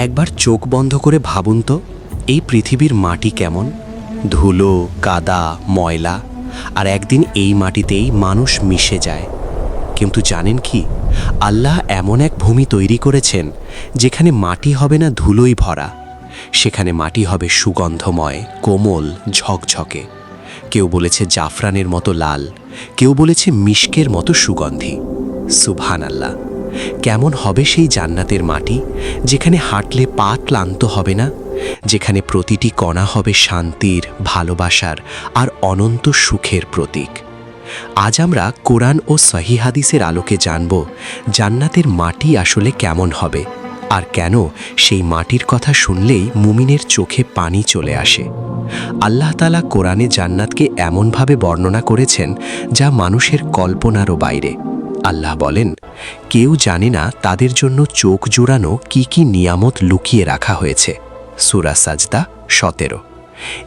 একবার চোখ বন্ধ করে ভাবুন তো, এই পৃথিবীর মাটি কেমন, ধুলো, কাদা, ময়লা, আর একদিন এই মাটিতেই মানুষ মিশে যায়। কিন্তু জানেন কি, আল্লাহ এমন এক ভূমি তৈরি করেছেন যেখানে মাটি হবে না ধুলোই ভরা, সেখানে মাটি হবে সুগন্ধময়, কোমল, ঝকঝকে। কেউ বলেছে জাফরানের মতো লাল, কেউ বলেছে মিশকের মতো সুগন্ধি। সুবহানাল্লাহ! কেমন হবে সেই জান্নাতের মাটি, যেখানে হাঁটলে পা ক্লান্ত হবে না, যেখানে প্রতিটি কণা হবে শান্তির, ভালোবাসার আর অনন্ত সুখের প্রতীক। আজ আমরা কোরআন ও সহিহ হাদিসের আলোকে জানব জান্নাতের মাটি আসলে কেমন হবে, আর কেন সেই মাটির কথা শুনলেই মুমিনের চোখে পানি চলে আসে। আল্লাহ তাআলা কোরআনে জান্নাতকে এমনভাবে বর্ণনা করেছেন যা মানুষের কল্পনারও বাইরে। আল্লাহ বলেন, কেউ জানে না তাদের জন্য চোখ জুড়ানো কি কি নিয়ামত লুকিয়ে রাখা হয়েছে। সূরা সাজদা 17।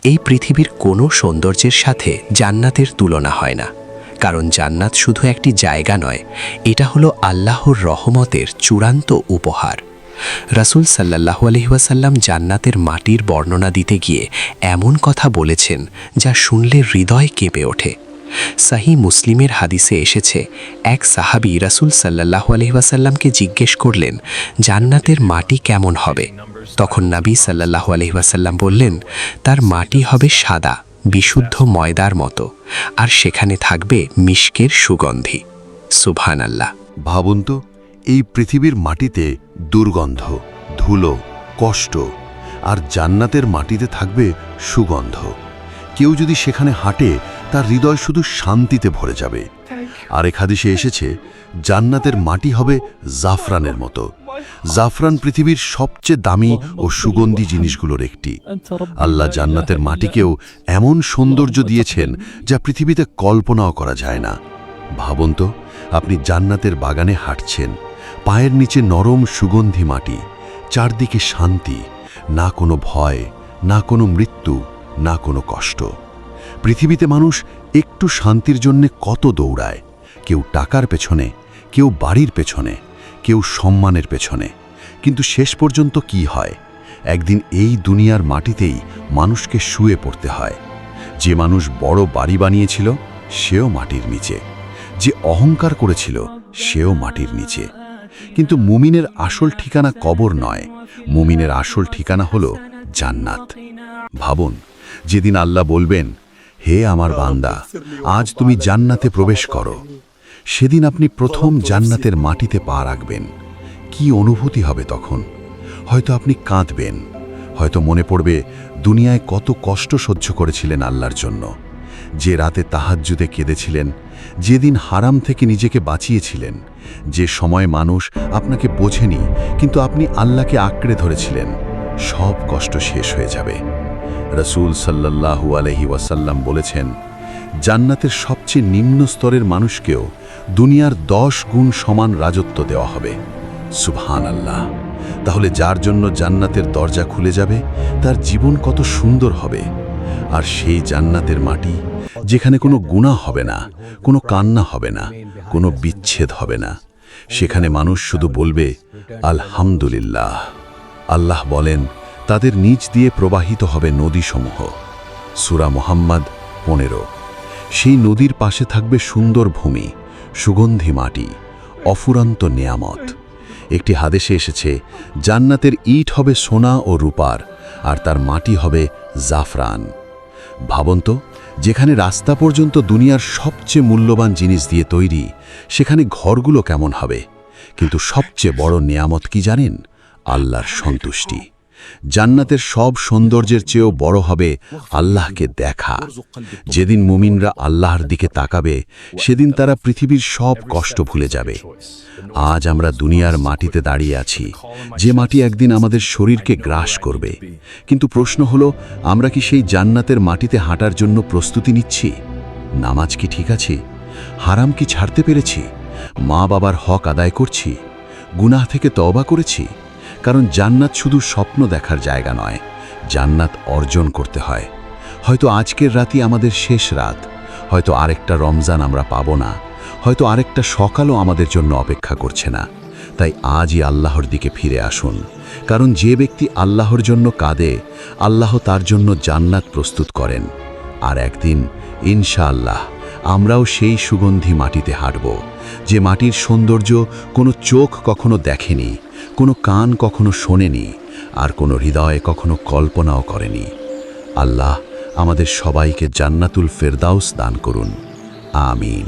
এই পৃথিবীর কোনো সৌন্দর্যের সাথে জান্নাতের তুলনা হয় না, কারণ জান্নাত শুধু একটি জায়গা নয়, এটা হলো আল্লাহর রহমতের চূড়ান্ত উপহার। রাসূল সাল্লাল্লাহু আলাইহি ওয়াসাল্লাম জান্নাতের মাটির বর্ণনা দিতে গিয়ে এমন কথা বলেছেন যা শুনলে হৃদয় কেঁপে ওঠে। সহিহ মুসলিমের হাদিসে এসেছে, এক সাহাবী রাসূল সাল্লাল্লাহু আলাইহি ওয়াসাল্লামকে জিজ্ঞেস করলেন, জান্নাতের মাটি কেমন হবে? তখন নবী সাল্লাল্লাহু আলাইহি ওয়াসাল্লাম বললেন, তার মাটি হবে সাদা, বিশুদ্ধ ময়দার মতো, আর সেখানে থাকবে মিশকের সুগন্ধি। সুবহানাল্লাহ! ভাবুন তো, এই পৃথিবীর মাটিতে দুর্গন্ধ, ধুলো, কষ্ট, আর জান্নাতের মাটিতে থাকবে সুগন্ধ। কেউ যদি সেখানে হাঁটে, তার হৃদয় শুধু শান্তিতে ভরে যাবে। আরেক হাদিসে এসেছে, জান্নাতের মাটি হবে জাফরানের মতো। জাফরান পৃথিবীর সবচেয়ে দামি ও সুগন্ধি জিনিসগুলোর একটি। আল্লাহ জান্নাতের মাটিকেও এমন সৌন্দর্য দিয়েছেন যা পৃথিবীতে কল্পনাও করা যায় না। ভাবুন তো, আপনি জান্নাতের বাগানে হাঁটছেন, পায়ের নিচে নরম সুগন্ধি মাটি, চারদিকে শান্তি, না কোনো ভয়, না কোনো মৃত্যু, না কোনো কষ্ট। পৃথিবীতে মানুষ একটু শান্তির জন্য কত দৌড়ায়, কেউ টাকার পেছনে, কেউ বাড়ির পেছনে, কেউ সম্মানের পেছনে। কিন্তু শেষ পর্যন্ত কি হয়? একদিন এই দুনিয়ার মাটিতেই মানুষকে শুয়ে পড়তে হয়। যে মানুষ বড় বাড়ি বানিয়েছিল, সেও মাটির নিচে। যে অহংকার করেছিল, সেও মাটির নিচে। কিন্তু মুমিনের আসল ঠিকানা কবর নয়, মুমিনের আসল ঠিকানা হলো জান্নাত। ভাবুন, যেদিন আল্লাহ বলবেন, হে আমার বান্দা, আজ তুমি জান্নাতে প্রবেশ করো, সেদিন আপনি প্রথম জান্নাতের মাটিতে পা রাখবেন। কি অনুভূতি হবে তখন? হয়তো আপনি কাঁদবেন, হয়তো মনে পড়বে দুনিয়ায় কত কষ্ট সহ্য করেছিলেন আল্লাহর জন্য, যে রাতে তাহাজ্জুদে কেঁদেছিলেন, যেদিন হারাম থেকে নিজেকে বাঁচিয়েছিলেন, যে সময় মানুষ আপনাকে বোঝেনি কিন্তু আপনি আল্লাহকে আঁকড়ে ধরেছিলেন। সব কষ্ট শেষ হয়ে যাবে। রাসূল সাল্লাল্লাহু আলাইহি ওয়াসাল্লাম বলেছেন, জান্নাতের সবচেয়ে নিম্ন স্তরের মানুষকেও দুনিয়ার 10 গুণ সমান রাজত্ব দেওয়া হবে। সুবহানাল্লাহ! তাহলে যার জন্য জান্নাতের দরজা খুলে যাবে, তার জীবন কত সুন্দর হবে। আর সেই জান্নাতের মাটি, যেখানে কোনো গুনাহ হবে না, কোনো কান্না হবে না, কোনো বিচ্ছেদ হবে না, সেখানে মানুষ শুধু বলবে আলহামদুলিল্লাহ। আল্লাহ বলেন, তাদের নিচ দিয়ে প্রবাহিত হবে নদীসমূহ। সূরা মুহাম্মদ 15। সেই নদীর পাশে থাকবে সুন্দর ভূমি, সুগন্ধি মাটি, অফুরন্ত নেয়ামত। একটি হাদিসে এসেছে, জান্নাতের ইট হবে সোনা ও রূপার, আর তার মাটি হবে জাফরান। ভাবুন তো, যেখানে রাস্তা পর্যন্ত দুনিয়ার সবচেয়ে মূল্যবান জিনিস দিয়ে তৈরি, সেখানে ঘরগুলো কেমন হবে? কিন্তু সবচেয়ে বড় নেয়ামত কি জানেন? আল্লাহর সন্তুষ্টি। জান্নাতের সব সৌন্দর্যের চেয়েও বড় হবে আল্লাহকে দেখা। যেদিন মুমিনরা আল্লাহর দিকে তাকাবে, সেদিন তারা পৃথিবীর সব কষ্ট ভুলে যাবে। আজ আমরা দুনিয়ার মাটিতে দাঁড়িয়ে আছি, যে মাটি একদিন আমাদের শরীরকে গ্রাস করবে। কিন্তু প্রশ্ন হলো, আমরা কি সেই জান্নাতের মাটিতে হাঁটার জন্য প্রস্তুতি নিচ্ছি? নামাজ কি ঠিক আছে? হারাম কি ছাড়তে পেরেছি? মা বাবার হক আদায় করছি? গুনাহ থেকে তওবা করেছি? কারণ জান্নাত শুধু স্বপ্ন দেখার জায়গা নয়, জান্নাত অর্জন করতে হয়। হয়তো আজকের রাতই আমাদের শেষ রাত, হয়তো আরেকটা রমজান আমরা পাবো না, হয়তো আরেকটা সকালও আমাদের জন্য অপেক্ষা করছে না। তাই আজই আল্লাহর দিকে ফিরে আসুন, কারণ যে ব্যক্তি আল্লাহর জন্য কাঁদে আল্লাহ তার জন্য জান্নাত প্রস্তুত করেন। আর একদিন ইনশাআল্লাহ আমরাও সেই সুগন্ধি মাটিতে হাঁটব, যে মাটির সৌন্দর্য কোনো চোখ কখনো দেখেনি, কোনো কান কখনো শোনেনি, আর কোনো হৃদয় কখনো কল্পনাও করেনি। আল্লাহ আমাদের সবাইকে জান্নাতুল ফেরদাউস দান করুন। আমিন।